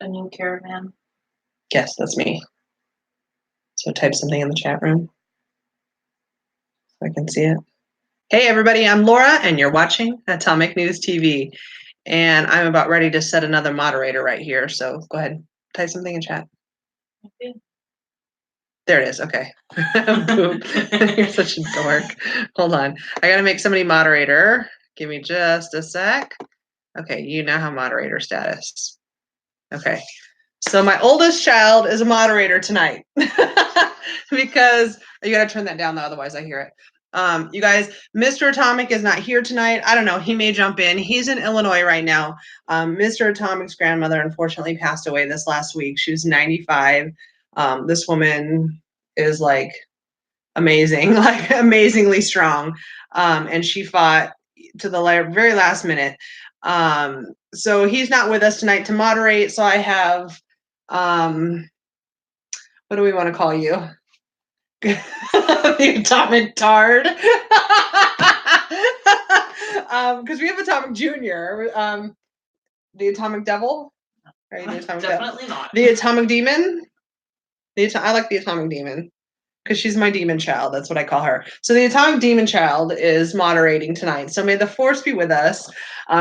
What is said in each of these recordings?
A new Caravan. Yes, that's me. So type something in the chat room so I can see it. Hey everybody, I'm Laura and you're watching Atomic News TV. And I'm about ready to set another moderator right here. So go ahead, type something in chat. Okay. There it is, okay. Boop. You're such a dork. Hold on, I gotta make somebody moderator. Give me just a sec. Okay, you now have moderator status. Okay, so my oldest child is a moderator tonight because you gotta turn that down though, otherwise I hear it. You guys, Mr. Atomic is not here tonight. I don't know, he may jump in. He's in Illinois right now. Mr. Atomic's grandmother unfortunately passed away this last week. She was 95. This woman is like amazing, like amazingly strong. And she fought to the very last minute. So he's not with us tonight to moderate. So I have, what do we want to call you? The Atomic Tard. Because we have Atomic Junior. The Atomic Devil. Right? The Atomic Definitely not. The Atomic Demon. I like the Atomic Demon because she's my demon child. That's what I call her. So the Atomic Demon Child is moderating tonight. So may the force be with us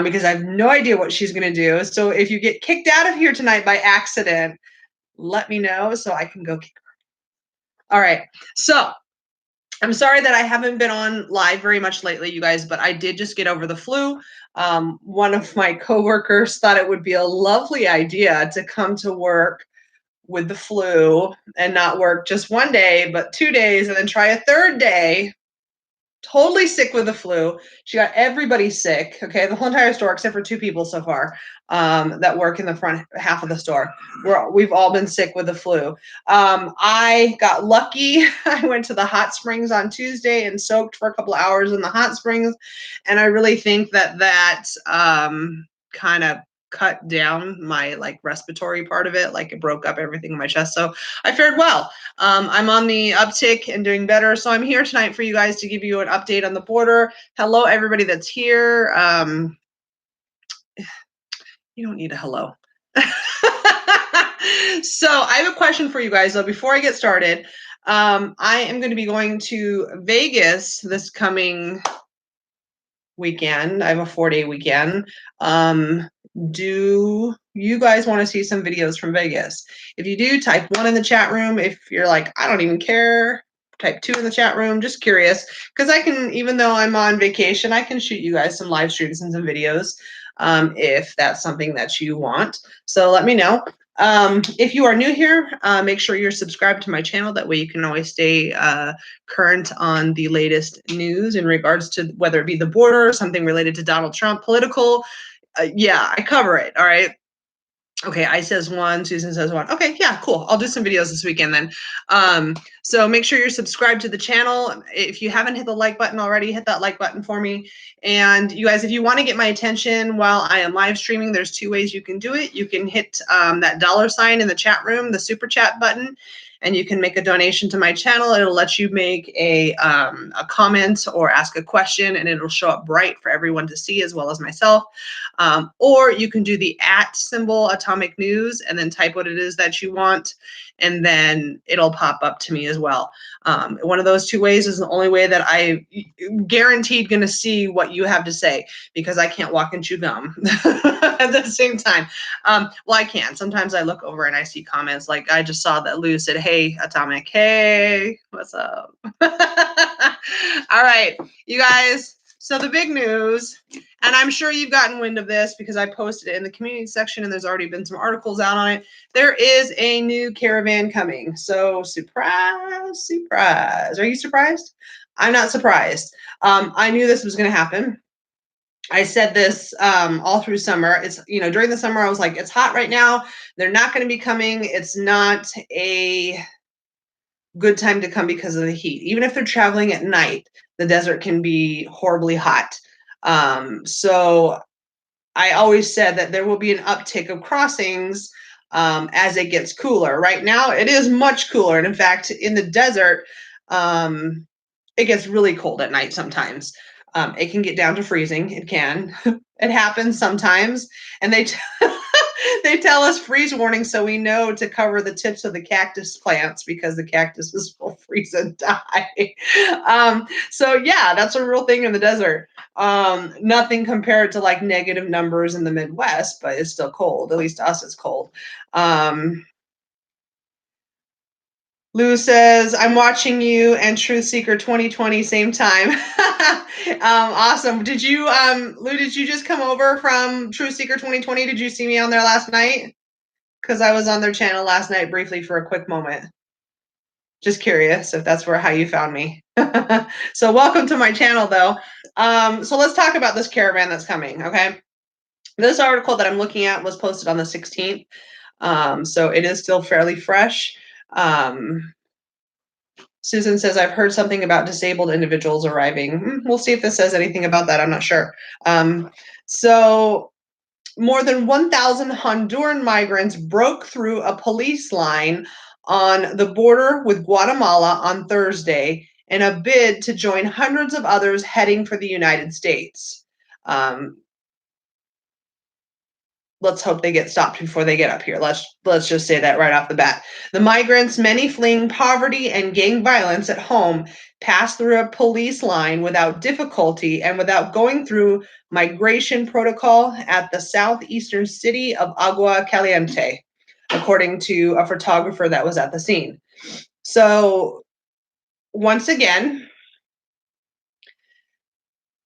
because I have no idea what she's going to do. So if you get kicked out of here tonight by accident, let me know so I can go kick her. All right. So I'm sorry that I haven't been on live very much lately, you guys, but I did just get over the flu. One of my coworkers thought it would be a lovely idea to come to work with the flu and not work just one day, but 2 days, and then try a third day totally sick with the flu. She got everybody sick. Okay, the whole entire store except for 2 people so far that work in the front half of the store. We've all been sick with the flu. I got lucky. I went to the hot springs on Tuesday and soaked for a couple of hours in the hot springs, and I really think that kind of cut down my like respiratory part of it, like it broke up everything in my chest. So I fared well. I'm on the uptick and doing better. So I'm here tonight for you guys to give you an update on the border. Hello, everybody that's here. You don't need a hello. So I have a question for you guys though, before I get started. I am going to be going to Vegas this coming weekend. I have a 4-day weekend. Do you guys want to see some videos from Vegas? If you do, type 1 in the chat room. If you're like, I don't even care, type 2 in the chat room. Just curious, because I can, even though I'm on vacation, I can shoot you guys some live streams and some videos if that's something that you want. So let me know. If you are new here, make sure you're subscribed to my channel. That way you can always stay current on the latest news in regards to whether it be the border or something related to Donald Trump, political. Yeah, I cover it. All right. Okay, I says 1, Susan says 1. Okay, yeah, cool. I'll do some videos this weekend then. So make sure you're subscribed to the channel. If you haven't hit the like button already, hit that like button for me. And you guys, if you want to get my attention while I am live streaming, there's 2 ways you can do it. You can hit that $sign in the chat room, the super chat button, and you can make a donation to my channel. It'll let you make a comment or ask a question, and it'll show up bright for everyone to see as well as myself. Or you can do the @ symbol, Atomic News, and then type what it is that you want, and then it'll pop up to me as well. One of those 2 ways is the only way that I guaranteed going to see what you have to say, because I can't walk and chew gum at the same time. Well, I can. Sometimes I look over and I see comments like I just saw that Lou said, "Hey, Atomic, hey, what's up?" All right, you guys. So the big news, and I'm sure you've gotten wind of this because I posted it in the community section and there's already been some articles out on it. There is a new Caravan coming. So surprise, surprise. Are you surprised? I'm not surprised. I knew this was going to happen. I said this all through summer. It's, during the summer, I was like, it's hot right now. They're not going to be coming. It's not a good time to come because of the heat. Even if they're traveling at night, the desert can be horribly hot. So I always said that there will be an uptick of crossings as it gets cooler. Right now, it is much cooler. And in fact, in the desert, it gets really cold at night sometimes. It can get down to freezing. It can. It happens sometimes. And they They tell us freeze warning so we know to cover the tips of the cactus plants because the cactuses will freeze and die. So yeah, that's a real thing in the desert. Nothing compared to like negative numbers in the Midwest, but it's still cold. At least to us, it's cold. Lou says, I'm watching you and Truth Seeker 2020 same time. Awesome. Did you, Lou, did you just come over from Truth Seeker 2020? Did you see me on there last night? Because I was on their channel last night briefly for a quick moment. Just curious if that's how you found me. So welcome to my channel though. So let's talk about this caravan that's coming, okay? This article that I'm looking at was posted on the 16th. So it is still fairly fresh. Susan says, I've heard something about disabled individuals arriving. We'll see if this says anything about that. I'm not sure. So more than 1,000 Honduran migrants broke through a police line on the border with Guatemala on Thursday in a bid to join hundreds of others heading for the United States. Let's hope they get stopped before they get up here. Let's just say that right off the bat. The migrants, many fleeing poverty and gang violence at home, passed through a police line without difficulty and without going through migration protocol at the southeastern city of Agua Caliente, according to a photographer that was at the scene. So once again,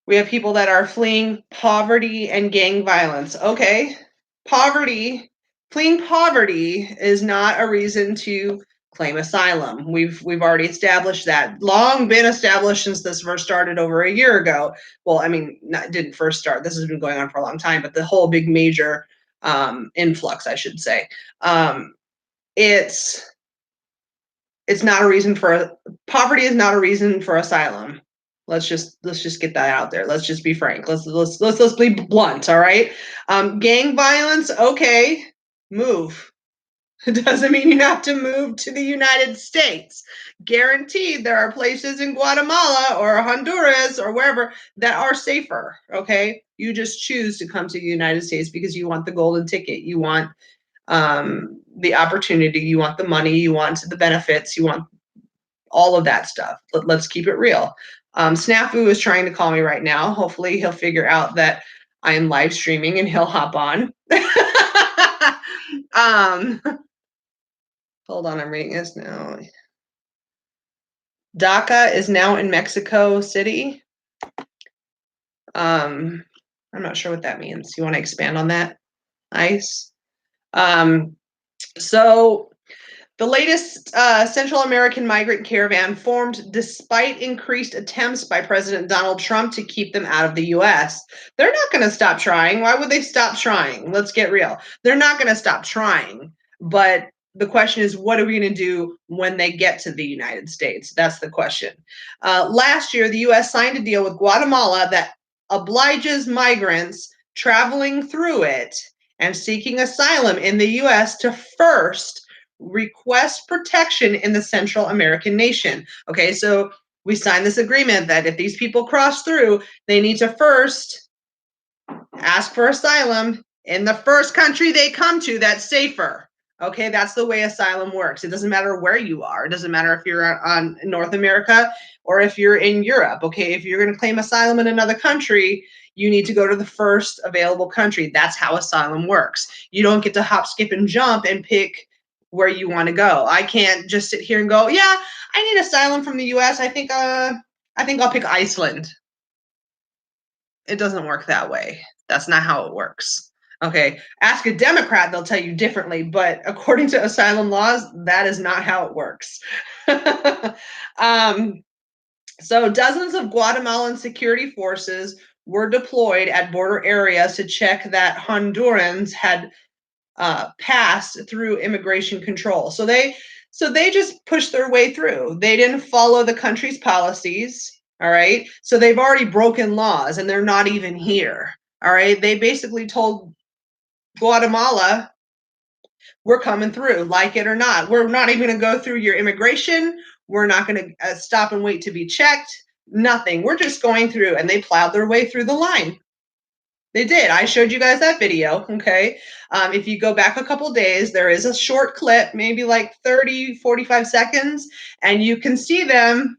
we have people that are fleeing poverty and gang violence. Okay, fleeing poverty is not a reason to claim asylum. We've already established that. Long been established since this first started over a year ago. Well, I mean, didn't first start. This has been going on for a long time, but the whole big major influx, I should say. It's not a reason for poverty is not a reason for asylum. Let's just get that out there. Let's just be frank. Let's be blunt. All right. Gang violence. Okay, move. It doesn't mean you have to move to the United States. Guaranteed, there are places in Guatemala or Honduras or wherever that are safer. Okay, you just choose to come to the United States because you want the golden ticket. You want the opportunity. You want the money. You want the benefits. You want all of that stuff. Let's keep it real. Snafu is trying to call me right now. Hopefully he'll figure out that I am live streaming and he'll hop on. Hold on, I'm reading this now. DACA is now in Mexico City. I'm not sure what that means. You want to expand on that? Ice. So the latest Central American migrant caravan formed despite increased attempts by President Donald Trump to keep them out of the U.S. They're not going to stop trying. Why would they stop trying? Let's get real. They're not going to stop trying. But the question is, what are we going to do when they get to the United States? That's the question. Last year, the U.S. signed a deal with Guatemala that obliges migrants traveling through it and seeking asylum in the U.S. to first request protection in the Central American nation. Okay, so we signed this agreement that if these people cross through, they need to first ask for asylum in the first country they come to that's safer. Okay, that's the way asylum works. It doesn't matter where you are. It doesn't matter if you're on North America or if you're in Europe. Okay, if you're going to claim asylum in another country, you need to go to the first available country. That's how asylum works. You don't get to hop, skip, and jump and pick where you want to go. I can't just sit here and go, yeah, I need asylum from the US. I think I'll pick Iceland. It doesn't work that way. That's not how it works. Okay, ask a Democrat, they'll tell you differently, but according to asylum laws, that is not how it works. So dozens of Guatemalan security forces were deployed at border areas to check that Hondurans had passed through immigration control. So they just pushed their way through. They didn't follow the country's policies. All right. So they've already broken laws and they're not even here. All right. They basically told Guatemala, we're coming through, like it or not. We're not even going to go through your immigration. We're not going to stop and wait to be checked. Nothing. We're just going through. And they plowed their way through the line. They did. I showed you guys that video, okay? If you go back a couple days, there is a short clip, maybe like 30, 45 seconds, and you can see them,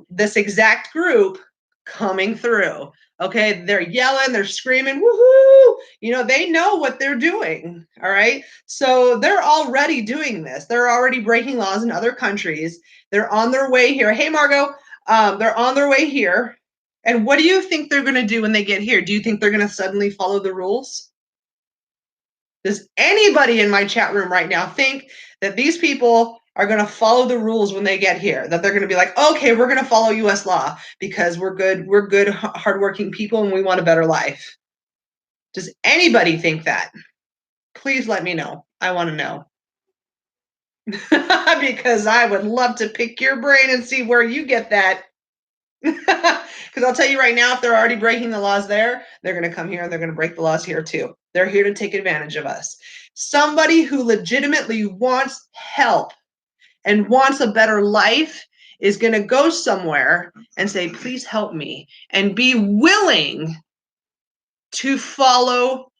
this exact group, coming through. Okay, they're yelling, they're screaming, woohoo! You know, they know what they're doing, all right? So they're already doing this. They're already breaking laws in other countries. They're on their way here. Hey, Margot, they're on their way here. And what do you think they're going to do when they get here? Do you think they're going to suddenly follow the rules? Does anybody in my chat room right now think that these people are going to follow the rules when they get here? That they're going to be like, okay, we're going to follow US law because we're good, hardworking people and we want a better life. Does anybody think that? Please let me know. I want to know. Because I would love to pick your brain and see where you get that. Because I'll tell you right now, if they're already breaking the laws there, they're going to come here and they're going to break the laws here too. They're here to take advantage of us. Somebody who legitimately wants help and wants a better life is going to go somewhere and say, please help me, and be willing to follow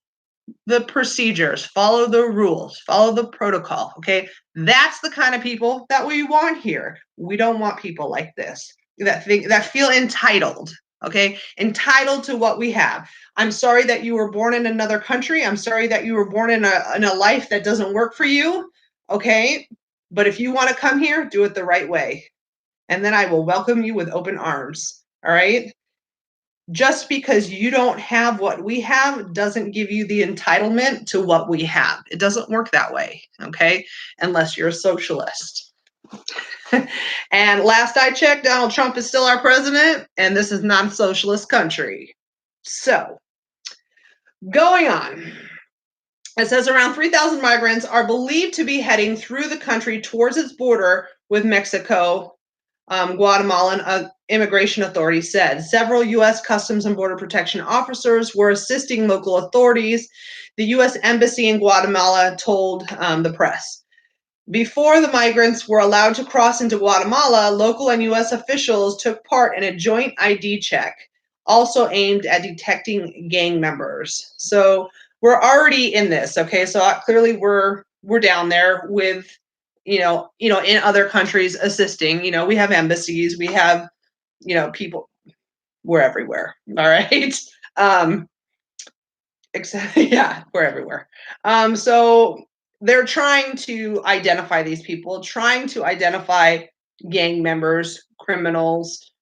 the procedures, follow the rules, follow the protocol. Okay. That's the kind of people that we want here. We don't want people like this that feel entitled. Okay. Entitled to what we have. I'm sorry that you were born in another country. I'm sorry that you were born in a life that doesn't work for you. Okay. But if you want to come here, do it the right way. And then I will welcome you with open arms. All right. Just because you don't have what we have doesn't give you the entitlement to what we have. It doesn't work that way, okay? Unless you're a socialist. And last I checked, Donald Trump is still our president, and this is not a socialist country. So, going on. It says around 3,000 migrants are believed to be heading through the country towards its border with Mexico. Guatemalan immigration authorities said. Several U.S. Customs and Border Protection officers were assisting local authorities, the U.S. Embassy in Guatemala told the press. Before the migrants were allowed to cross into Guatemala, local and U.S. officials took part in a joint ID check, also aimed at detecting gang members. So we're already in this, okay? So clearly we're down there with in other countries assisting. We have embassies, we have, people. We're everywhere. All right. Yeah, we're everywhere. So they're trying to identify these people, trying to identify gang members, criminals,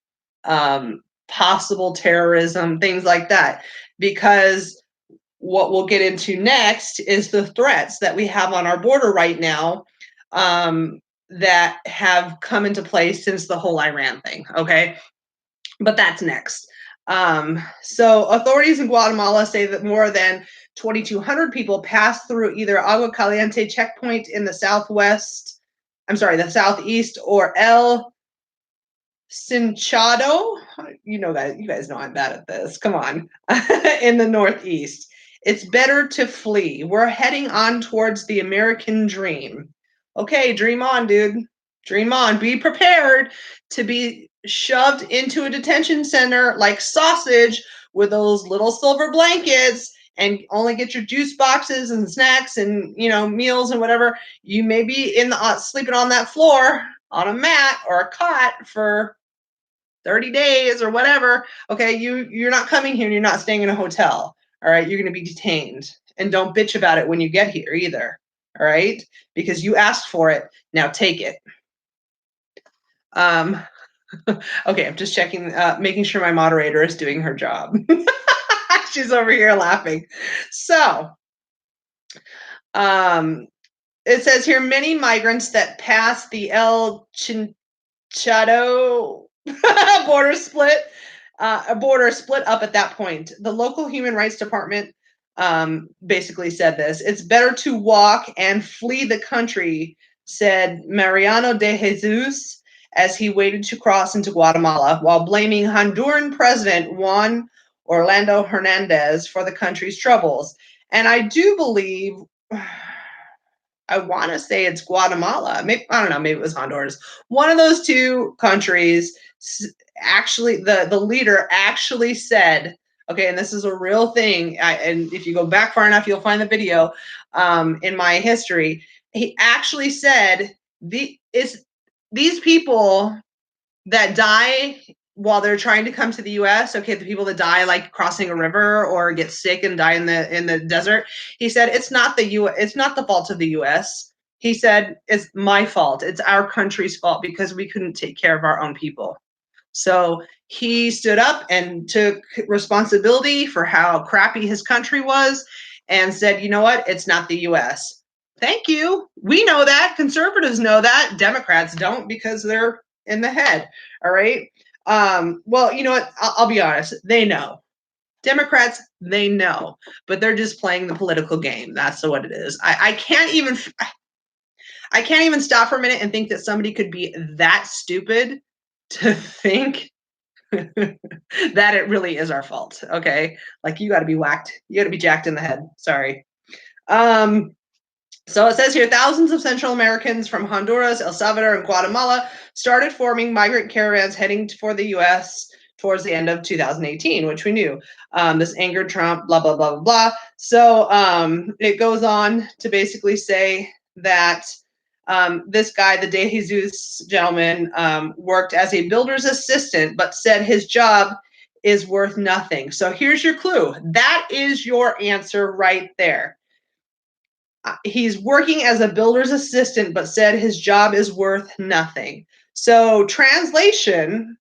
possible terrorism, things like that. Because what we'll get into next is the threats that we have on our border right now, that have come into place since the whole Iran thing. Okay. But that's next. So authorities in Guatemala say that more than 2,200 people passed through either Agua Caliente checkpoint in the the southeast, or El Cinchado. You guys know I'm bad at this. Come on. In the northeast. It's better to flee. We're heading on towards the American dream. Okay, dream on, dude. Dream on. Be prepared to be shoved into a detention center like sausage with those little silver blankets, and only get your juice boxes and snacks and meals and whatever. You may be in the sleeping on that floor on a mat or a cot for 30 days or whatever. Okay, you're not coming here and you're not staying in a hotel. All right, you're going to be detained. And don't bitch about it when you get here either. All right, because you asked for it. Now take it. Okay, I'm just checking, making sure my moderator is doing her job. She's over here laughing. So, it says here, many migrants that pass the El Chinchado border split up at that point. The local human rights department basically said this. It's better to walk and flee the country, said Mariano de Jesus, as he waited to cross into Guatemala, while blaming Honduran President Juan Orlando Hernandez for the country's troubles. And I do believe, I want to say it's Guatemala. Maybe, I don't know, maybe it was Honduras. One of those two countries, actually, the leader actually said, Okay, and this is a real thing. And if you go back far enough, you'll find the video in my history. He actually said these people that die while they're trying to come to the US, okay, the people that die like crossing a river or get sick and die in the desert, he said it's not it's not the fault of the US. He said it's my fault. It's our country's fault because we couldn't take care of our own people. So he stood up and took responsibility for how crappy his country was and said, you know what? It's not the US. Thank you. We know that. Conservatives know that. Democrats don't because they're in the head. All right. Well, you know what? I'll be honest. They know. Democrats, they know, but they're just playing the political game. That's what it is. I can't even stop for a minute and think that somebody could be that stupid to think that it really is our fault. Okay. Like you got to be whacked. You got to be jacked in the head. Sorry. So it says here, thousands of Central Americans from Honduras, El Salvador, and Guatemala started forming migrant caravans heading for the U.S. towards the end of 2018, which we knew. This angered Trump, blah, blah, blah, blah, blah. So it goes on to basically say that this guy, the De Jesus gentleman, worked as a builder's assistant, but said his job is worth nothing. So here's your clue. That is your answer right there. He's working as a builder's assistant, but said his job is worth nothing. So translation,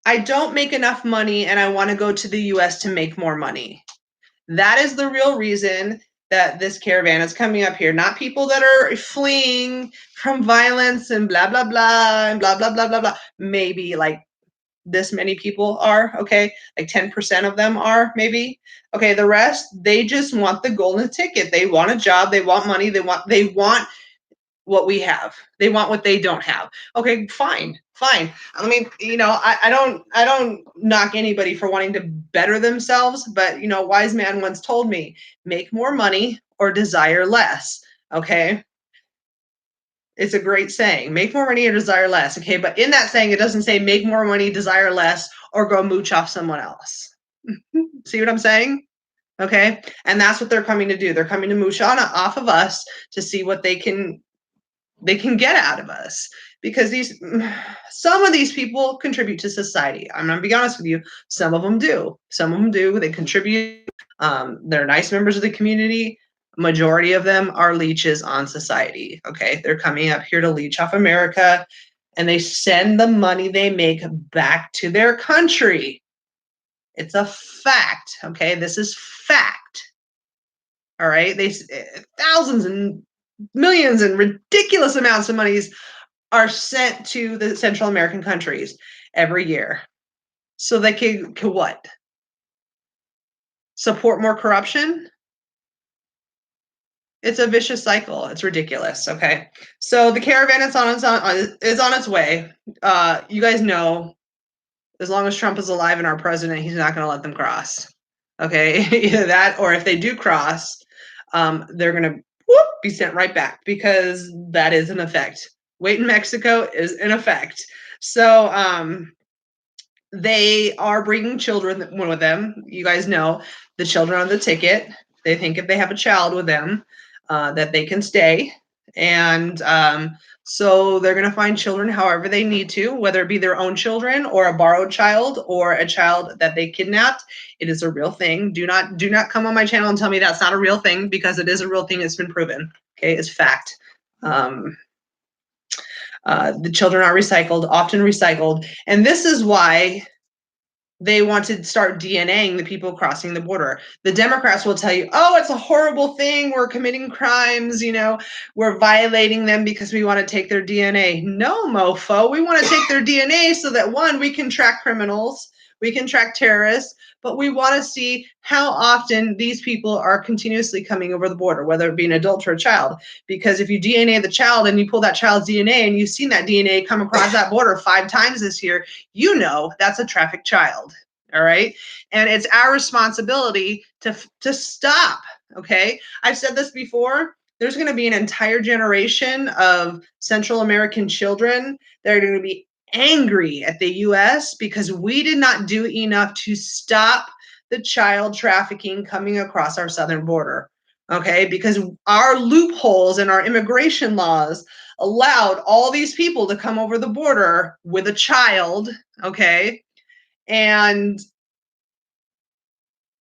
I don't make enough money and I want to go to the US to make more money. That is the real reason that this caravan is coming up here, not people that are fleeing from violence and blah, blah, blah, and blah, blah, blah, blah, blah. Maybe like this many people are, okay? Like 10% of them are, maybe. Okay, the rest, they just want the golden ticket. They want a job, they want money, they want what we have. They want what they don't have. Okay, fine. I mean, you know, I don't knock anybody for wanting to better themselves, but you know, a wise man once told me, make more money or desire less. Okay. It's a great saying. Make more money or desire less. Okay, but in that saying, it doesn't say make more money, desire less, or go mooch off someone else. See what I'm saying? Okay, and that's what they're coming to do. They're coming to mooch off of us to see what they can get out of us, because some of these people contribute to society. I'm gonna be honest with you. Some of them do. They contribute. They're nice members of the community. Majority of them are leeches on society. Okay, they're coming up here to leech off America, and they send the money they make back to their country. It's a fact. Okay, this is fact. All right, they thousands and millions and ridiculous amounts of monies are sent to the Central American countries every year, so they can what? Support more corruption? It's a vicious cycle. It's ridiculous. Okay, so the caravan is on its way. You guys know, as long as Trump is alive and our president, he's not going to let them cross. Okay, either that, or if they do cross, they're going to be sent right back, because that is an effect. Wait in Mexico is in effect. So they are bringing children with them. You guys know the children on the ticket. They think if they have a child with them, that they can stay. And so they're going to find children however they need to, whether it be their own children or a borrowed child or a child that they kidnapped. It is a real thing. Do not come on my channel and tell me that's not a real thing, because it is a real thing. It's been proven. Okay, it's fact. The children are often recycled. And this is why they want to start DNAing the people crossing the border. The Democrats will tell you, oh, it's a horrible thing. We're committing crimes. You know, we're violating them because we want to take their DNA. No, mofo. We want to take their DNA so that, one, we can track criminals, we can track terrorists, but we want to see how often these people are continuously coming over the border, whether it be an adult or a child. Because if you DNA the child and you pull that child's DNA and you've seen that DNA come across that border 5 times this year, you know that's a trafficked child. All right. And it's our responsibility to stop. Okay. I've said this before. There's going to be an entire generation of Central American children that are going to be angry at the US because we did not do enough to stop the child trafficking coming across our southern border. Okay, because our loopholes in our immigration laws allowed all these people to come over the border with a child, okay, and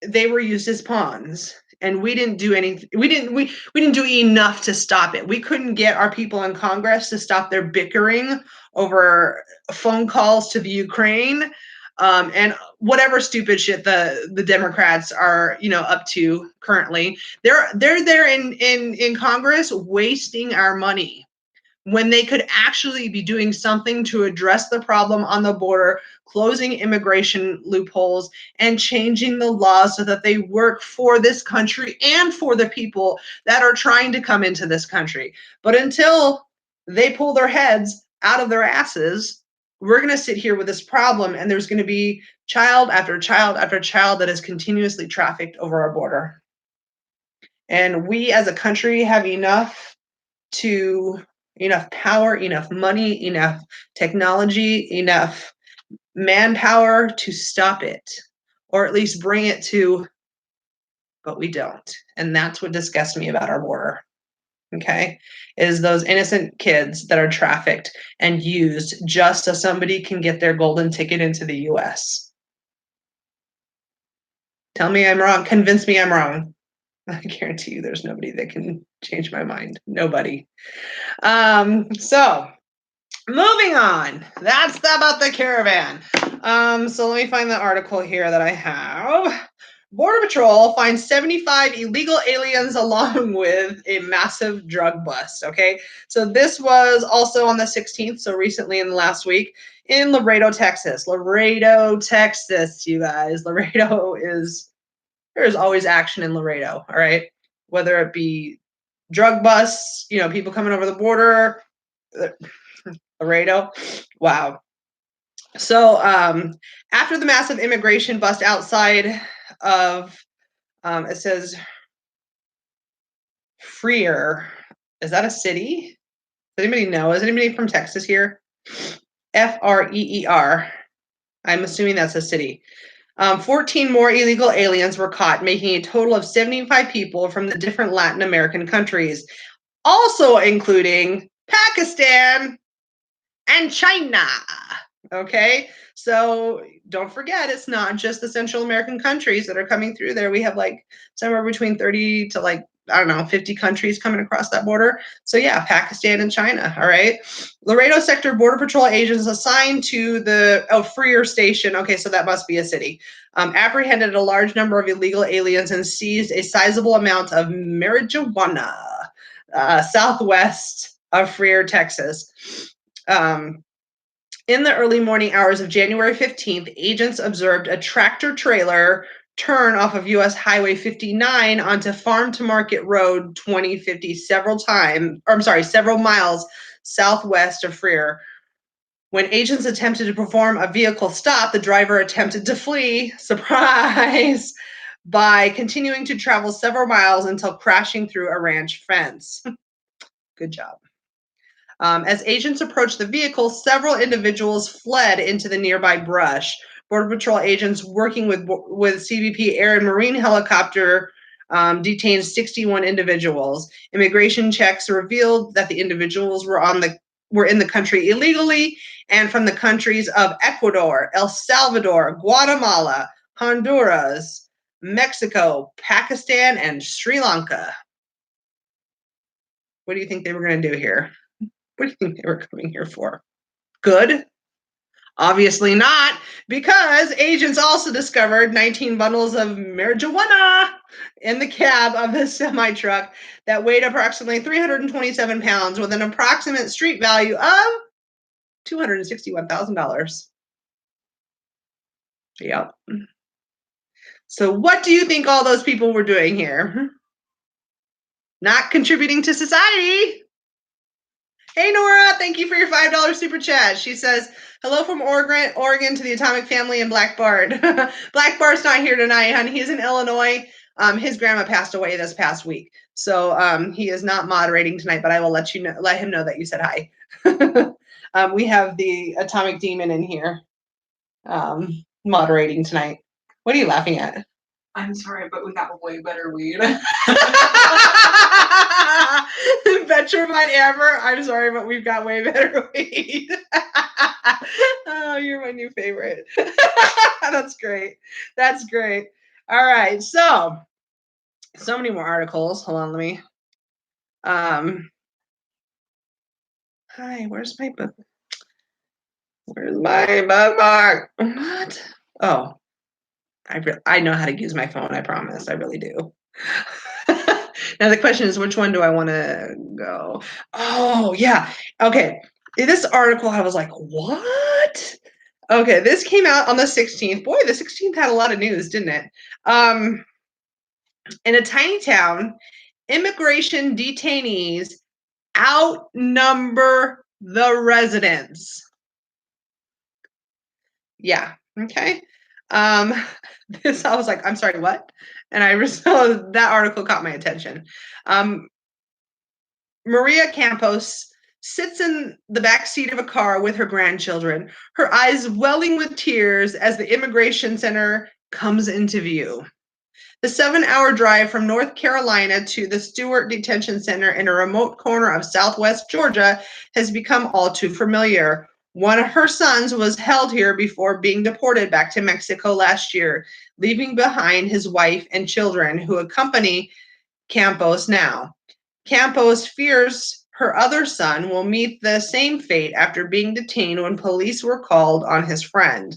they were used as pawns, and we didn't do anything. We didn't do enough to stop it. We couldn't get our people in Congress to stop their bickering over phone calls to the Ukraine, and whatever stupid shit the Democrats are up to currently. They're there in Congress wasting our money when they could actually be doing something to address the problem on the border, closing immigration loopholes, and changing the laws so that they work for this country and for the people that are trying to come into this country. But until they pull their heads out of their asses, we're going to sit here with this problem, and there's going to be child after child after child that is continuously trafficked over our border. And we as a country have enough power, enough money, enough technology, enough manpower to stop it, or at least bring it to, but we don't. And that's what disgusts me about our border. Okay, is those innocent kids that are trafficked and used just so somebody can get their golden ticket into the US. Tell me I'm wrong. Convince me I'm wrong. I guarantee you there's nobody that can change my mind. Nobody. So moving on. That's about the caravan. So let me find the article here that I have. Border Patrol finds 75 illegal aliens along with a massive drug bust. Okay, so this was also on the 16th, so recently in the last week, in Laredo, Texas. Laredo, Texas, you guys. Laredo there's always action in Laredo, all right? Whether it be drug busts, people coming over the border, Laredo, wow. So after the massive immigration bust outside of, it says Freer, is that a city? Does anybody know? Is anybody from Texas here? Freer. I'm assuming that's a city. 14 more illegal aliens were caught, making a total of 75 people from the different Latin American countries, also including Pakistan and China. Okay, so don't forget, it's not just the Central American countries that are coming through there. We have like somewhere between 30 to 50 countries coming across that border. So yeah, Pakistan and China. All right. Laredo Sector Border Patrol agents assigned to the Freer Station. Okay, so that must be a city. Apprehended a large number of illegal aliens and seized a sizable amount of marijuana southwest of Freer, Texas. In the early morning hours of January 15th, agents observed a tractor trailer turn off of US Highway 59 onto Farm to Market Road 2050 several miles southwest of Freer. When agents attempted to perform a vehicle stop, the driver attempted to flee, surprise, by continuing to travel several miles until crashing through a ranch fence. Good job. As agents approached the vehicle, several individuals fled into the nearby brush. Border Patrol agents working with CBP Air and Marine helicopter detained 61 individuals. Immigration checks revealed that the individuals were in the country illegally and from the countries of Ecuador, El Salvador, Guatemala, Honduras, Mexico, Pakistan, and Sri Lanka. What do you think they were going to do here? What do you think they were coming here for? Good? Obviously not, because agents also discovered 19 bundles of marijuana in the cab of the semi-truck that weighed approximately 327 pounds with an approximate street value of $261,000. Yep. So what do you think all those people were doing here? Not contributing to society. Hey, Nora, thank you for your $5 super chat. She says, hello from Oregon to the Atomic Family and Black Bart. Black Bart's not here tonight, honey. He's in Illinois. His grandma passed away this past week, so he is not moderating tonight. But I will let him know that you said hi. We have the Atomic Demon in here moderating tonight. What are you laughing at? I'm sorry, but we got way better weed. Vegemite Amber, I'm sorry, but we've got way better weed. Oh, you're my new favorite. That's great. That's great. All right, so many more articles. Hold on, let me. Hi, where's my book? Where's my bookmark? What? Oh, I know how to use my phone. I promise. I really do. Now the question is, which one do I want to go? Oh, yeah. Okay. In this article, I was like, what? Okay, this came out on the 16th. Boy, the 16th had a lot of news, didn't it? In a tiny town, immigration detainees outnumber the residents. Yeah. Okay. This I was like, I'm sorry, what? And so that article caught my attention. Maria Campos sits in the back seat of a car with her grandchildren, her eyes welling with tears as the immigration center comes into view. The 7-hour drive from North Carolina to the Stewart Detention Center in a remote corner of southwest Georgia has become all too familiar. One of her sons was held here before being deported back to Mexico last year, leaving behind his wife and children who accompany Campos now. Campos fears her other son will meet the same fate after being detained when police were called on his friend.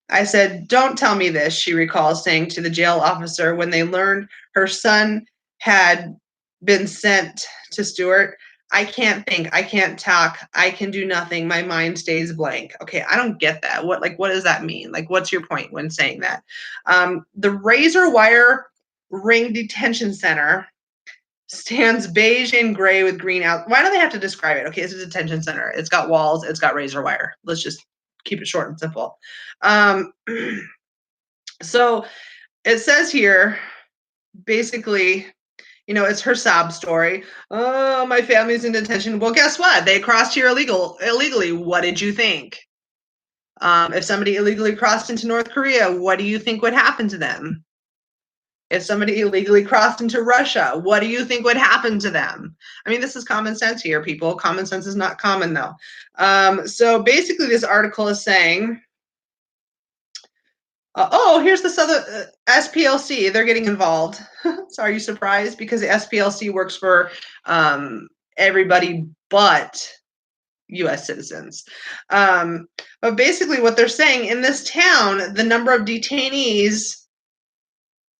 I said, "Don't tell me this," she recalls saying to the jail officer when they learned her son had been sent to Stewart. "I can't think, I can't talk, I can do nothing, my mind stays blank." Okay, I don't get that. What does that mean? Like, what's your point when saying that? The razor wire ring detention center stands beige and gray with green out. Why do they have to describe it? Okay, it's a detention center. It's got walls. It's got razor wire. Let's just keep it short and simple. So it says here, basically, it's her sob story. "Oh, my family's in detention." Well, guess what? They crossed here illegally. What did you think? If somebody illegally crossed into North Korea, what do you think would happen to them? If somebody illegally crossed into Russia, what do you think would happen to them? I mean, this is common sense here, people. Common sense is not common, though. So basically, this article is saying, here's this other SPLC. They're getting involved. So are you surprised? Because the SPLC works for everybody but U.S. citizens. But basically, what they're saying, in this town, the number of detainees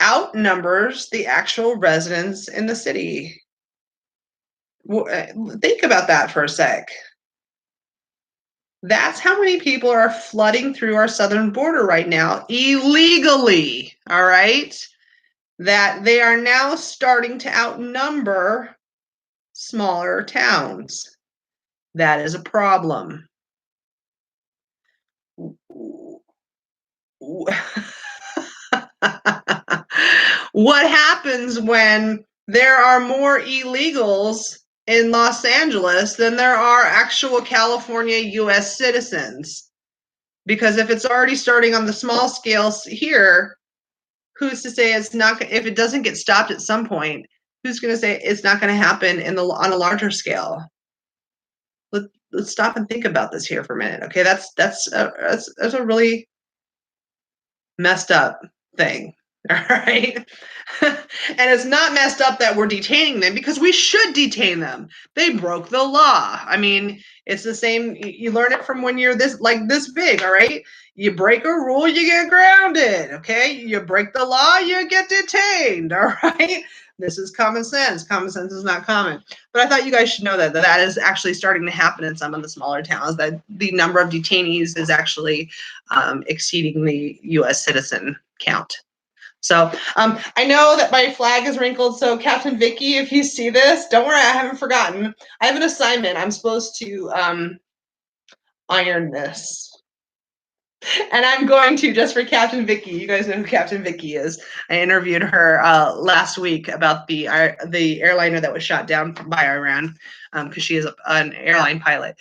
outnumbers the actual residents in the city. Think about that for a sec. That's how many people are flooding through our southern border right now illegally, all right? That they are now starting to outnumber smaller towns. That is a problem. What happens when there are more illegals in Los Angeles than there are actual California U.S. citizens? Because if it's already starting on the small scales here, who's to say it's not? If it doesn't get stopped at some point, who's going to say it's not going to happen on a larger scale? Let's stop and think about this here for a minute. Okay, that's a really messed up thing. All right. And it's not messed up that we're detaining them, because we should detain them. They broke the law. I mean, it's the same. You learn it from when you're this big. All right. You break a rule, you get grounded. Okay. You break the law, you get detained. All right. This is common sense. Common sense is not common. But I thought you guys should know that is actually starting to happen in some of the smaller towns, that the number of detainees is actually exceeding the U.S. citizen count. So I know that my flag is wrinkled. So Captain Vicky, if you see this, don't worry, I haven't forgotten. I have an assignment. I'm supposed to iron this. And I'm going to, just for Captain Vicky. You guys know who Captain Vicky is. I interviewed her last week about the airliner that was shot down by Iran, because she is an airline pilot.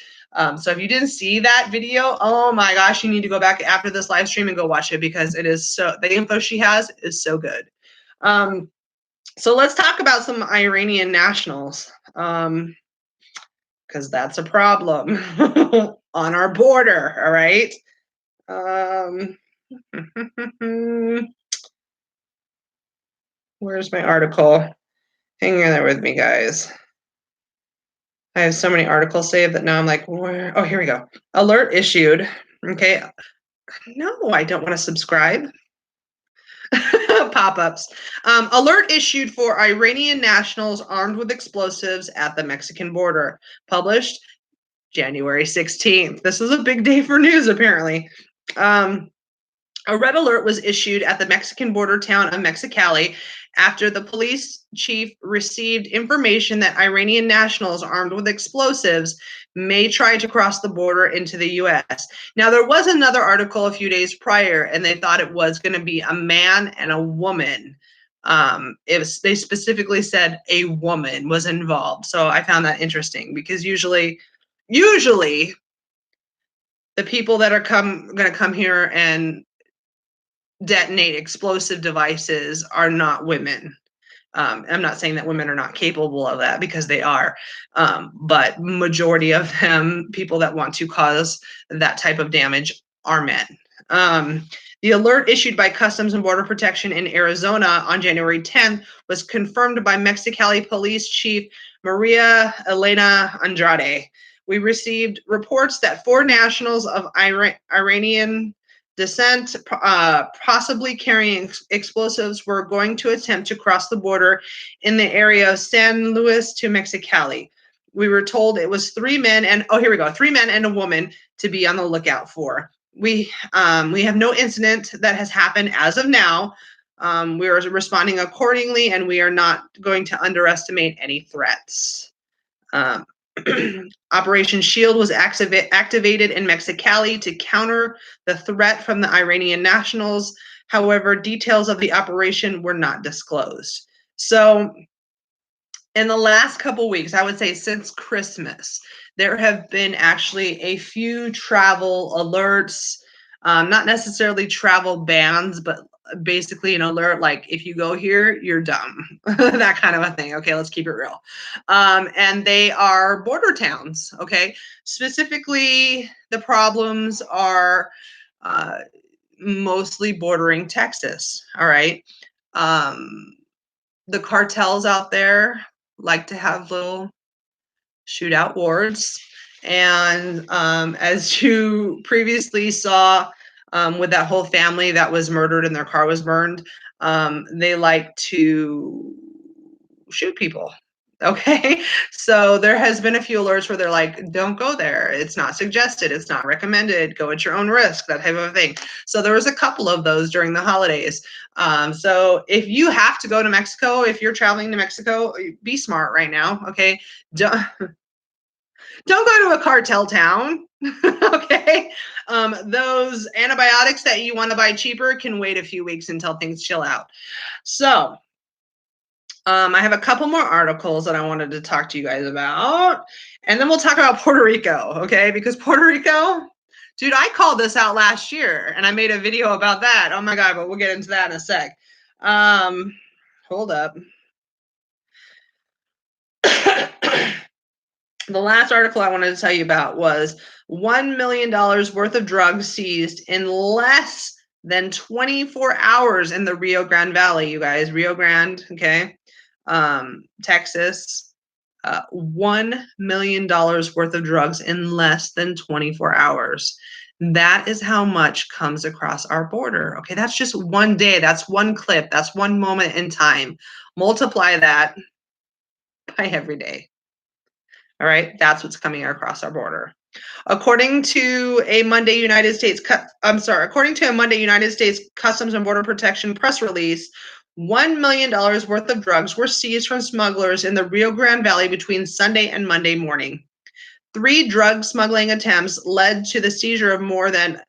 So if you didn't see that video, oh my gosh, you need to go back after this live stream and go watch it, because it is the info she has is so good. So let's talk about some Iranian nationals, because that's a problem on our border. All right. Where's my article? Hang in there with me, guys. I have so many articles saved that now I'm like, where? Oh, here we go. Alert issued. Okay. No, I don't want to subscribe. Pop-ups. Alert issued for Iranian nationals armed with explosives at the Mexican border. Published January 16th. This is a big day for news, apparently. A red alert was issued at the Mexican border town of Mexicali after the police chief received information that Iranian nationals armed with explosives may try to cross the border into the U.S. Now, there was another article a few days prior, and they thought it was going to be a man and a woman. They specifically said a woman was involved. So I found that interesting, because usually the people that are going to come here and detonate explosive devices are not women. I'm not saying that women are not capable of that, because they are, but majority of them, people that want to cause that type of damage, are men. The alert issued by Customs and Border Protection in Arizona on January 10th was confirmed by Mexicali Police Chief Maria Elena Andrade. We received reports that 4 nationals of Iranian descent, possibly carrying explosives, were going to attempt to cross the border in the area of San Luis to Mexicali. We were told it was 3 men and, oh, here we go, 3 men and a woman to be on the lookout for. We have no incident that has happened as of now. We are responding accordingly, and we are not going to underestimate any threats. Operation Shield was activated in Mexicali to counter the threat from the Iranian nationals. However, details of the operation were not disclosed. So in the last couple weeks, I would say since Christmas, there have been actually a few travel alerts, not necessarily travel bans, but basically an alert like, if you go here, you're dumb, that kind of a thing. Okay, let's keep it real. And they are border towns. Okay, specifically the problems are mostly bordering Texas. All right. The cartels out there like to have little shootout wars, and as you previously saw, with that whole family that was murdered and their car was burned, they like to shoot people. Okay, so there has been a few alerts where they're like, don't go there, it's not suggested, it's not recommended, go at your own risk, that type of thing. So there was a couple of those during the holidays. So if you have to go to Mexico, if you're traveling to Mexico, be smart right now. Okay, don't go to a cartel town. Okay, those antibiotics that you want to buy cheaper can wait a few weeks until things chill out. So I have a couple more articles that I wanted to talk to you guys about, and then we'll talk about Puerto Rico, okay? Because Puerto Rico, dude, I called this out last year, and I made a video about that. Oh my God, but we'll get into that in a sec. Hold up. The last article I wanted to tell you about was $1 million worth of drugs seized in less than 24 hours in the Rio Grande Valley, you guys. Rio Grande, okay? Texas. $1 million worth of drugs in less than 24 hours. That is how much comes across our border. Okay, that's just one day. That's one clip. That's one moment in time. Multiply that by every day. All right, that's what's coming across our border. According to a Monday United States Customs and Border Protection press release, $1 million worth of drugs were seized from smugglers in the Rio Grande Valley between Sunday and Monday morning. 3 drug smuggling attempts led to the seizure of more than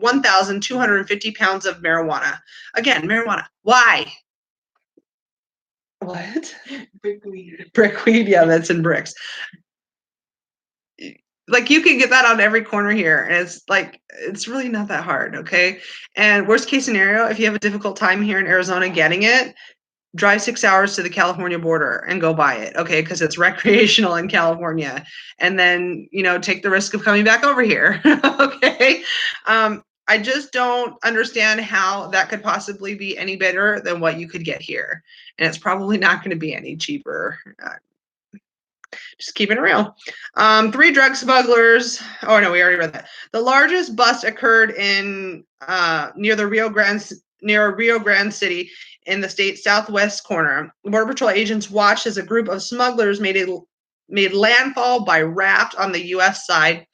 1,250 pounds of marijuana. Again, marijuana. Why? What? Brickweed. Brickweed. Yeah, that's in bricks. Like you can get that on every corner here, and it's like it's really not that hard. Okay. And worst case scenario, if you have a difficult time here in Arizona getting it, drive 6 hours to the California border and go buy it, okay? Because it's recreational in California, and then take the risk of coming back over here, okay? I just don't understand how that could possibly be any better than what you could get here, and it's probably not going to be any cheaper. Just keeping it real. 3 drug smugglers. Oh no, we already read that. The largest bust occurred in near Rio Grande City in the state's southwest corner. Border Patrol agents watched as a group of smugglers made landfall by raft on the U.S. side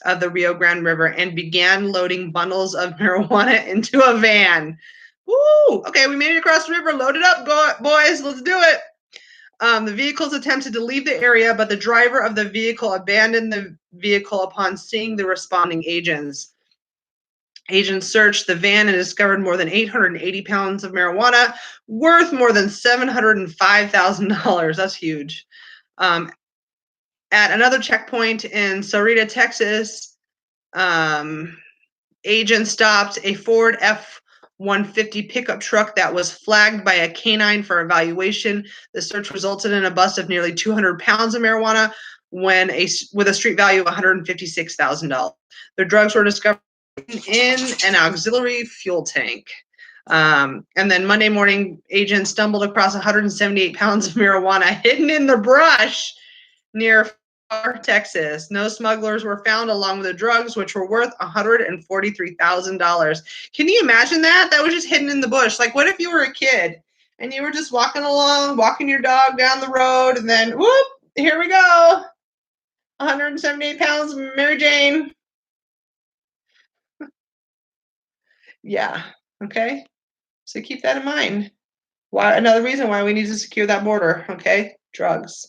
of the Rio Grande River and began loading bundles of marijuana into a van. Woo! Okay, we made it across the river. Load it up, boys. Let's do it. The vehicles attempted to leave the area, but the driver of the vehicle abandoned the vehicle upon seeing the responding agents. Agents searched the van and discovered more than 880 pounds of marijuana, worth more than $705,000. That's huge. At another checkpoint in Sarita, Texas, agents stopped a Ford F-150 pickup truck that was flagged by a canine for evaluation. The search resulted in a bust of nearly 200 pounds of marijuana with a street value of $156,000. The drugs were discovered in an auxiliary fuel tank. And then Monday morning, agents stumbled across 178 pounds of marijuana hidden in the brush near Texas. No smugglers were found along with the drugs, which were worth $143,000. Can you imagine that? That was just hidden in the bush. Like, what if you were a kid and you were just walking along, walking your dog down the road, and then, whoop, here we go. 178 pounds of Mary Jane. Yeah. Okay. So keep that in mind. Another reason why we need to secure that border. Okay. Drugs.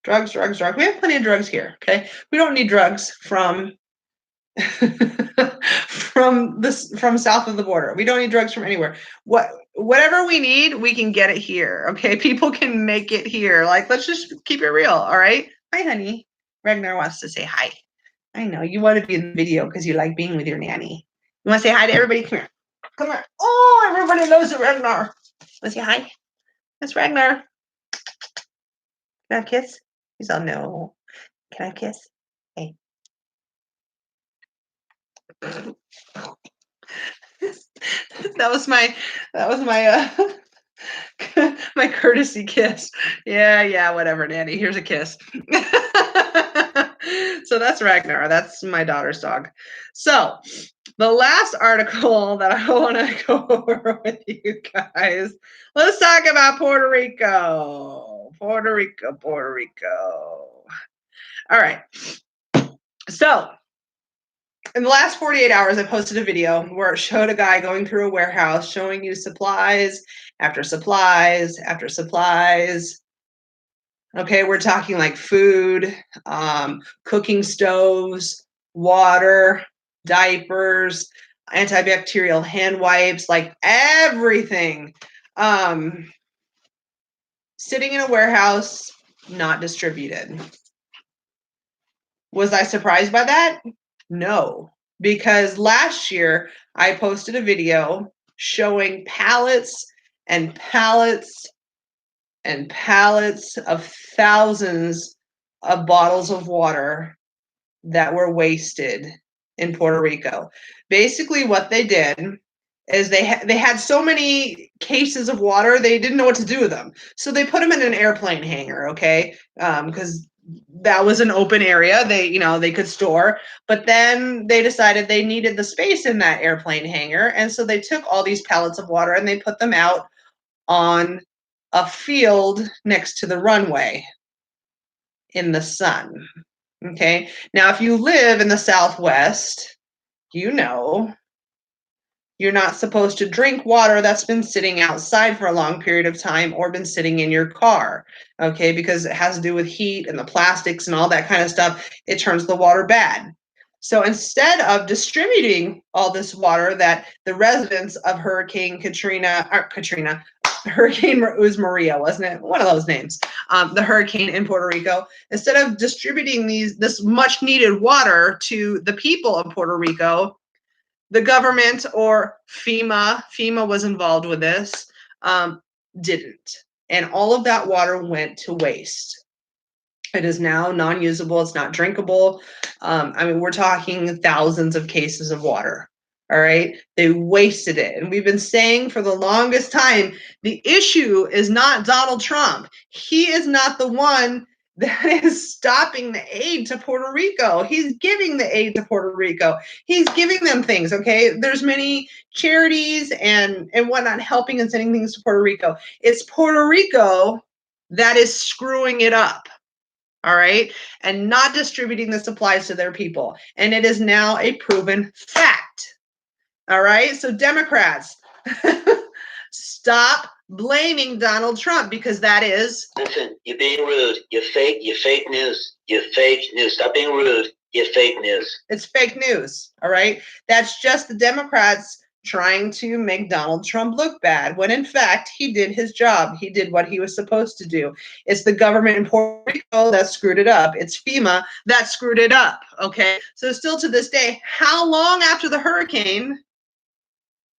We have plenty of drugs here. Okay. We don't need drugs from from south of the border. We don't need drugs from anywhere. Whatever we need, we can get it here. Okay. People can make it here. Like, let's just keep it real. All right. Hi, honey. Ragnar wants to say hi. I know you want to be in the video because you like being with your nanny. You want to say hi to everybody? Come here. Come here. Oh, everybody loves it, Ragnar. Want to say hi? That's Ragnar. Can I have a kiss? He's all, no. Can I have a kiss? Hey. that was my my courtesy kiss. Yeah, whatever, Nanny. Here's a kiss. So that's Ragnar. That's my daughter's dog. So the last article that I want to go over with you guys, let's talk about Puerto Rico. Puerto Rico. All right. So in the last 48 hours, I posted a video where it showed a guy going through a warehouse showing you supplies after supplies after supplies. Okay, we're talking like food, cooking stoves, water, diapers, antibacterial hand wipes, like everything. Sitting in a warehouse, not distributed. Was I surprised by that? No, because last year I posted a video showing pallets and pallets and pallets of thousands of bottles of water that were wasted in Puerto Rico. Basically, what they did is they had so many cases of water, they didn't know what to do with them. So they put them in an airplane hangar, okay? Because that was an open area they could store, but then they decided they needed the space in that airplane hangar, and so they took all these pallets of water and they put them out on a field next to the runway in the sun. Okay, now if you live in the Southwest, you're not supposed to drink water that's been sitting outside for a long period of time or been sitting in your car, okay, because it has to do with heat and the plastics and all that kind of stuff. It turns the water bad. So instead of distributing all this water that the residents of Hurricane it was Maria, wasn't it? One of those names. The hurricane in Puerto Rico. Instead of distributing this much needed water to the people of Puerto Rico, the government or FEMA was involved with this, didn't. And all of that water went to waste. It is now non-usable. It's not drinkable. I mean, we're talking thousands of cases of water. All right. They wasted it. And we've been saying for the longest time, the issue is not Donald Trump. He is not the one that is stopping the aid to Puerto Rico. He's giving the aid to Puerto Rico. He's giving them things. Okay. There's many charities and whatnot helping and sending things to Puerto Rico. It's Puerto Rico that is screwing it up. All right, and not distributing the supplies to their people. And it is now a proven fact. All right, so Democrats, stop blaming Donald Trump because that is. Listen, you're being rude. You're fake news. You're fake news. Stop being rude. You're fake news. It's fake news. All right, that's just the Democrats trying to make Donald Trump look bad, when in fact he did his job. He did what he was supposed to do. It's the government in Puerto Rico that screwed it up. It's FEMA that screwed it up, okay? So still to this day, how long after the hurricane,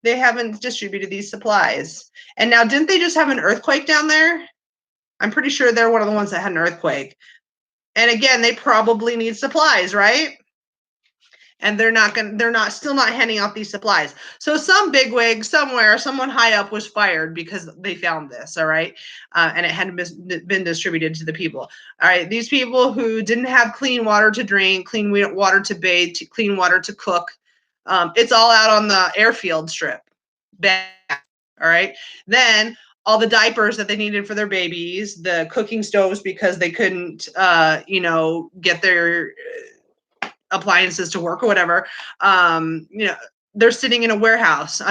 they haven't distributed these supplies? And now, didn't they just have an earthquake down there? I'm pretty sure they're one of the ones that had an earthquake. And again, they probably need supplies, right? And they're still not handing out these supplies. So some bigwig somewhere, someone high up was fired because they found this, all right? And it hadn't been distributed to the people. All right, these people who didn't have clean water to drink, clean water to bathe, clean water to cook, it's all out on the airfield strip. Bad, all right? Then all the diapers that they needed for their babies, the cooking stoves because they couldn't, get their appliances to work or whatever, they're sitting in a warehouse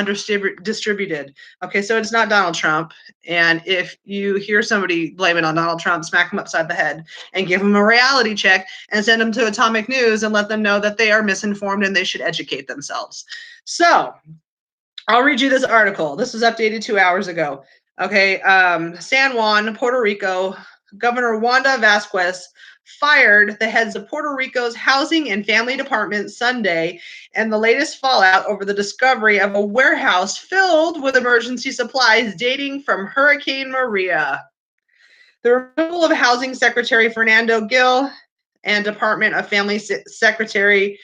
distributed. Okay, so it's not Donald Trump. And if you hear somebody blame it on Donald Trump, smack them upside the head and give them a reality check and send them to Atomic News and let them know that they are misinformed and they should educate themselves. So I'll read you this article. This was updated 2 hours ago. Okay, San Juan, Puerto Rico, Governor Wanda Vasquez fired the heads of Puerto Rico's Housing and Family Department Sunday, and the latest fallout over the discovery of a warehouse filled with emergency supplies dating from Hurricane Maria. The removal of Housing Secretary Fernando Gil and Department of Family Secretary,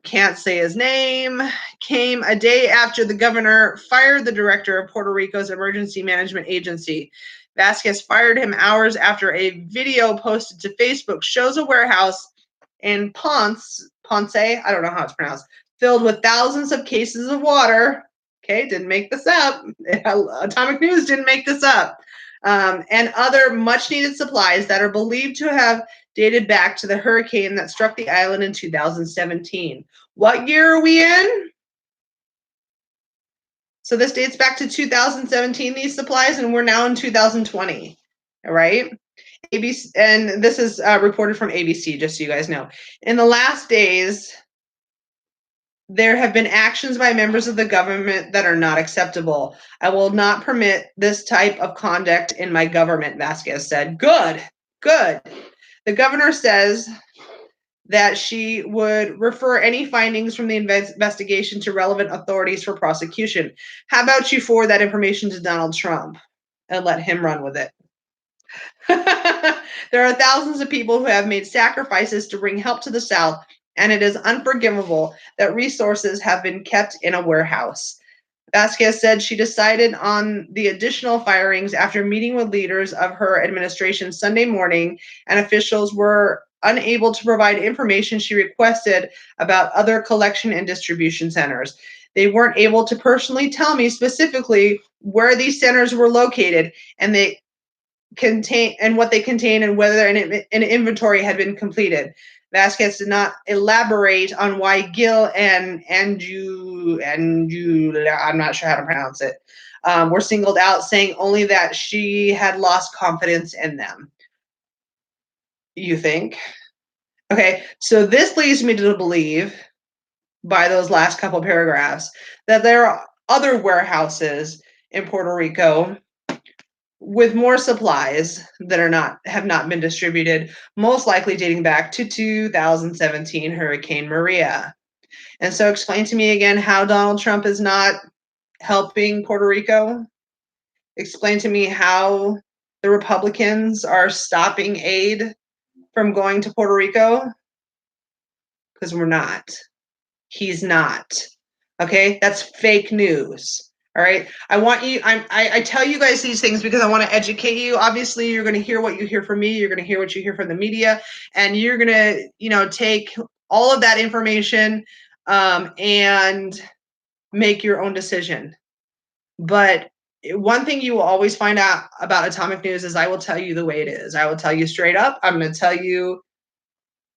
can't say his name, came a day after the governor fired the director of Puerto Rico's Emergency Management Agency. Vasquez fired him hours after a video posted to Facebook shows a warehouse in Ponce, I don't know how it's pronounced, filled with thousands of cases of water. Okay, didn't make this up. Atomic News didn't make this up. And other much needed supplies that are believed to have dated back to the hurricane that struck the island in 2017. What year are we in? So this dates back to 2017, these supplies, and we're now in 2020, all right? ABC, and this is reported from ABC, just so you guys know. In the last days, there have been actions by members of the government that are not acceptable. I will not permit this type of conduct in my government, Vasquez said. Good. The governor says that she would refer any findings from the investigation to relevant authorities for prosecution. How about you forward that information to Donald Trump and let him run with it? There are thousands of people who have made sacrifices to bring help to the South, and it is unforgivable that resources have been kept in a warehouse. Vasquez said she decided on the additional firings after meeting with leaders of her administration Sunday morning, and officials were unable to provide information she requested about other collection and distribution centers. They weren't able to personally tell me specifically where these centers were located and what they contain and whether an inventory had been completed. Vasquez did not elaborate on why Gil and Andrew, I'm not sure how to pronounce it, were singled out, saying only that she had lost confidence in them. You think? Okay, so this leads me to believe, by those last couple paragraphs, that there are other warehouses in Puerto Rico with more supplies that have not been distributed, most likely dating back to 2017 Hurricane Maria. And so explain to me again how Donald Trump is not helping Puerto Rico. Explain to me how the Republicans are stopping aid from going to Puerto Rico, because we're not. He's not. Okay, that's fake news. All right, I want you. I tell you guys these things because I want to educate you. Obviously, you're going to hear what you hear from me. You're going to hear what you hear from the media, and you're going to, take all of that information and make your own decision. But one thing you will always find out about Atomic News is I will tell you the way it is. I will tell you straight up. I'm going to tell you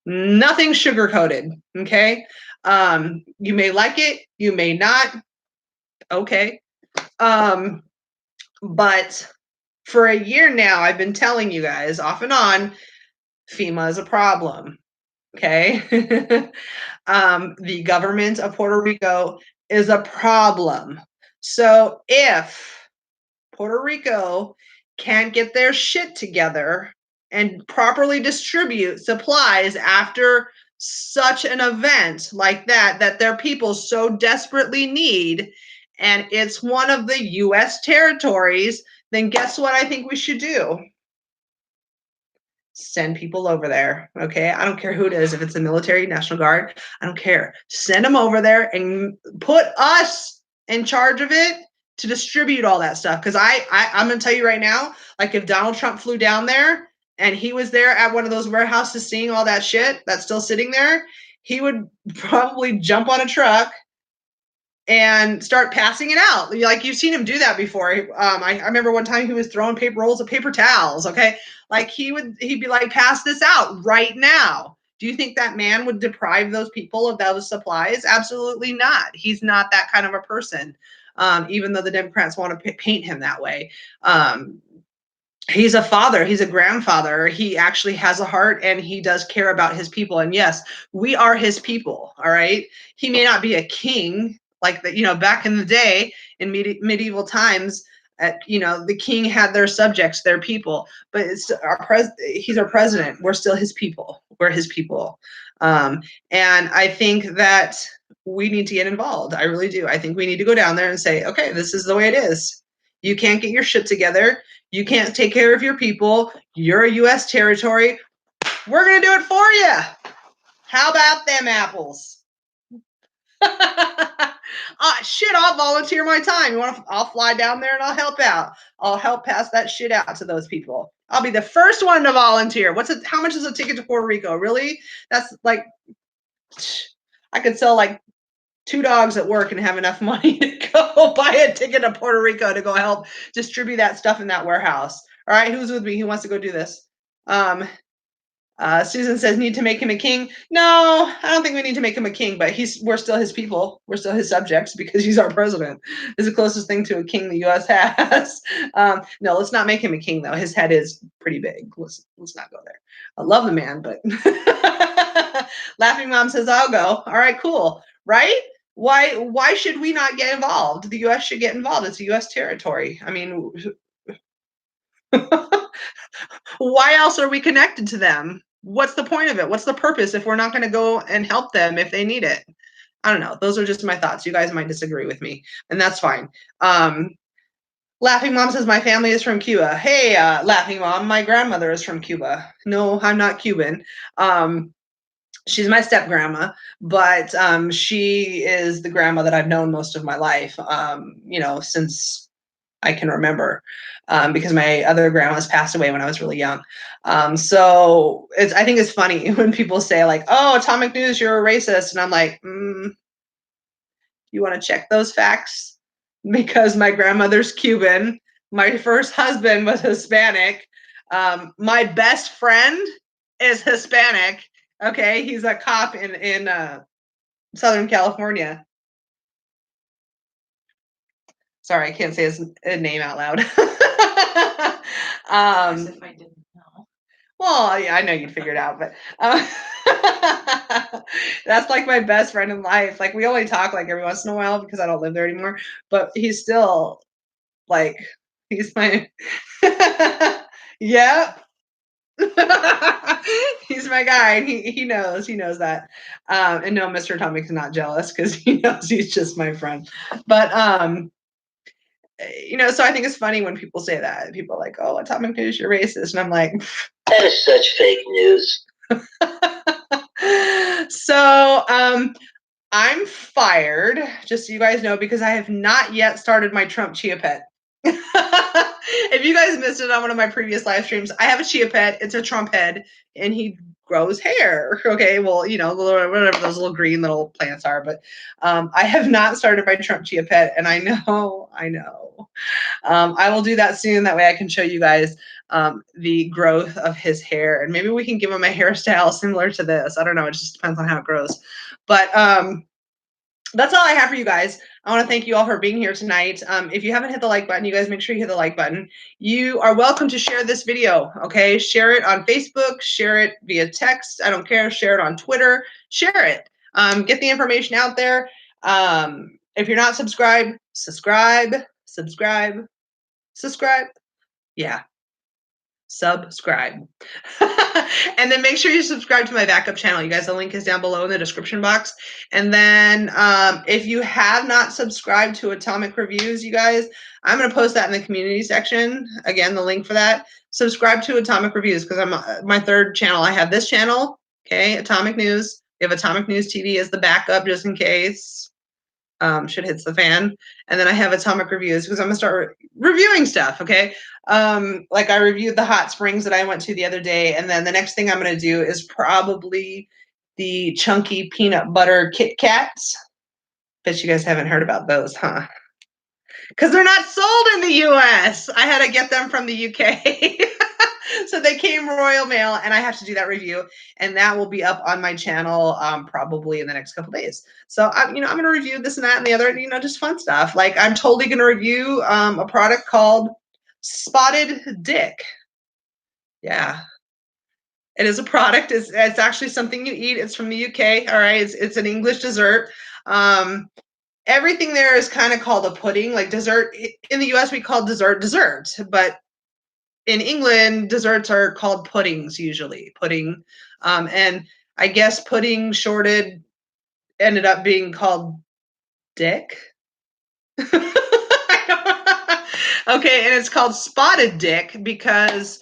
nothing sugar-coated. Okay. You may like it, you may not. Okay. But for a year now, I've been telling you guys off and on, FEMA is a problem. Okay. The government of Puerto Rico is a problem. So if Puerto Rico can't get their shit together and properly distribute supplies after such an event like that their people so desperately need, and it's one of the U.S. territories, then guess what I think we should do? Send people over there. Okay, I don't care who it is. If it's the military, National Guard, I don't care. Send them over there and put us in charge of it to distribute all that stuff. Because I'm gonna tell you right now, like if Donald Trump flew down there and he was there at one of those warehouses seeing all that shit that's still sitting there, he would probably jump on a truck and start passing it out. Like you've seen him do that before. I remember one time he was throwing paper rolls of paper towels. Okay. Like he'd be like, pass this out right now. Do you think that man would deprive those people of those supplies? Absolutely not. He's not that kind of a person. Even though the Democrats want to paint him that way. He's a father, he's a grandfather, he actually has a heart, and he does care about his people. And yes, we are his people. All right. He may not be a king like that, back in the day in medieval times, the king had their subjects, their people, but he's our president. We're still his people. We're his people. And I think that we need to get involved. I really do. I think we need to go down there and say, okay, this is the way it is. You can't get your shit together. You can't take care of your people. You're a U.S. territory. We're going to do it for you. How about them apples? Shit, I'll volunteer my time. I'll fly down there and I'll help out. I'll help pass that shit out to those people. I'll be the first one to volunteer. How much is a ticket to Puerto Rico? Really? That's like, I could sell like 2 dogs at work and have enough money to go buy a ticket to Puerto Rico to go help distribute that stuff in that warehouse. All right, who's with me? Who wants to go do this? Susan says, need to make him a king. No, I don't think we need to make him a king, but we're still his people. We're still his subjects because he's our president. It's the closest thing to a king the U.S. has. No, let's not make him a king, though. His head is pretty big. Let's not go there. I love the man, but Laughing Mom says, I'll go. All right, cool. Right? Why should we not get involved? The U.S. should get involved. It's a U.S. territory. I mean, why else are we connected to them? What's the point of it? What's the purpose if we're not going to go and help them if they need it? I don't know. Those are just my thoughts. You guys might disagree with me, and that's fine. Laughing Mom says, my family is from Cuba. Hey, Laughing Mom, my grandmother is from Cuba. No, I'm not Cuban. She's my step grandma, but she is the grandma that I've known most of my life, since I can remember, because my other grandmas passed away when I was really young. So I think it's funny when people say like, oh, Atomic News, you're a racist. And I'm like, you want to check those facts? Because my grandmother's Cuban. My first husband was Hispanic. My best friend is Hispanic. Okay, he's a cop in Southern California. Sorry, I can't say his name out loud. If I didn't know. Well, yeah, I know you'd figure it out, but That's like my best friend in life. Like we only talk like every once in a while because I don't live there anymore. But he's still like he's my yeah. He's my guy. And he knows that. And no, Mr. Atomic's not jealous because he knows he's just my friend. But so I think it's funny when people say that. People are like, "Oh, Atomic News, you're racist," and I'm like, that is such fake news. So I'm fired, just so you guys know, because I have not yet started my Trump chia pet. If you guys missed it on one of my previous live streams, I have a chia pet. It's a Trump head, and he grows hair. Okay, well, whatever those little green little plants are. But I have not started my Trump chia pet, and I know. I will do that soon. That way I can show you guys the growth of his hair, and maybe we can give him a hairstyle similar to this. I don't know. It just depends on how it grows. But that's all I have for you guys. I want to thank you all for being here tonight. If you haven't hit the like button, you guys make sure you hit the like button. You are welcome to share this video, okay? Share it on Facebook, share it via text. I don't care. Share it on Twitter. Share it. Get the information out there. If you're not subscribed, subscribe. Yeah. Subscribe. And then make sure you subscribe to my backup channel. You guys, the link is down below in the description box. And then if you have not subscribed to Atomic Reviews, you guys, I'm going to post that in the community section. Again, the link for that. Subscribe to Atomic Reviews because I'm my third channel. I have this channel, okay, Atomic News. We have Atomic News TV as the backup just in case shit hits the fan. And then I have Atomic Reviews because I'm going to start reviewing stuff, okay? Like I reviewed the hot springs that I went to the other day, and then the next thing I'm going to do is probably the chunky peanut butter Kit Kats. Bet you guys haven't heard about those, huh? Because they're not sold in the US. I had to get them from the UK. So they came Royal Mail, and I have to do that review, and that will be up on my channel probably in the next couple days. So I'm going to review this and that and the other, just fun stuff. Like I'm totally going to review a product called Spotted Dick. Yeah, it is a product. It's actually something you eat. It's from the UK. All right, it's an English dessert. Everything there is kind of called a pudding, like dessert. In the US, we call dessert, but in England, desserts are called puddings usually. Pudding, and I guess pudding shorted ended up being called dick. Okay, and it's called Spotted Dick because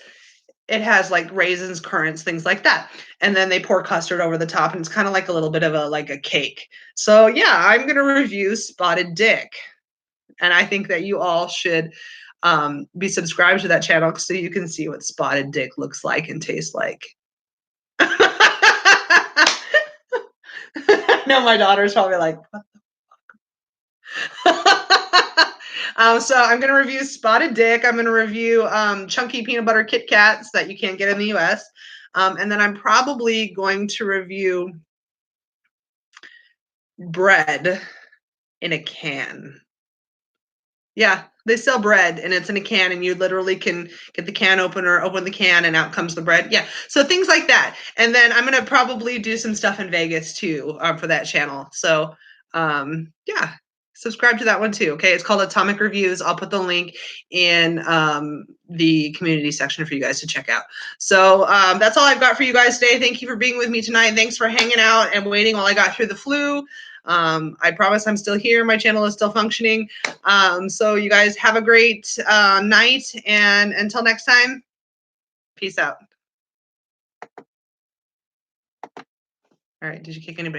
it has like raisins, currants, things like that. And then they pour custard over the top, and it's kind of like a little bit of a cake. So yeah, I'm going to review Spotted Dick. And I think that you all should be subscribed to that channel so you can see what Spotted Dick looks like and tastes like. No, my daughter's probably like, what the fuck? So I'm going to review Spotted Dick. I'm going to review chunky peanut butter Kit Kats that you can't get in the US. And then I'm probably going to review bread in a can. Yeah, they sell bread and it's in a can, and you literally can get the can opener, open the can, and out comes the bread. Yeah, so things like that. And then I'm going to probably do some stuff in Vegas too for that channel. So yeah, subscribe to that one too. Okay, it's called Atomic Reviews. I'll put the link in the community section for you guys to check out. So that's all I've got for you guys today. Thank you for being with me tonight. Thanks for hanging out and waiting while I got through the flu. I promise I'm still here. My channel is still functioning. So you guys have a great night, and until next time, peace out. All right, did you kick anybody?